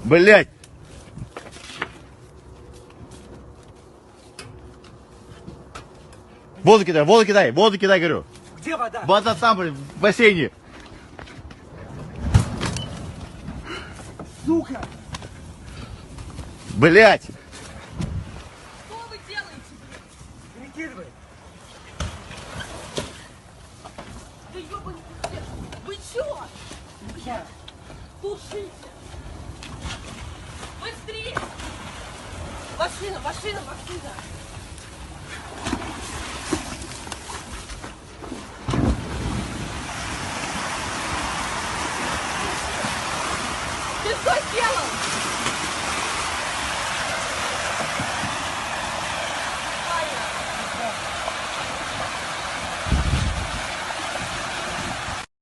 Блять! Воду кидай, говорю. Где вода? Вода там, блин, в бассейне. Сука! Блять! Что вы делаете? Перекидывай! Да ёбаный пиздец! Вы чё? Блядь! Тушите! Быстрее! Машина! Ты что сделал?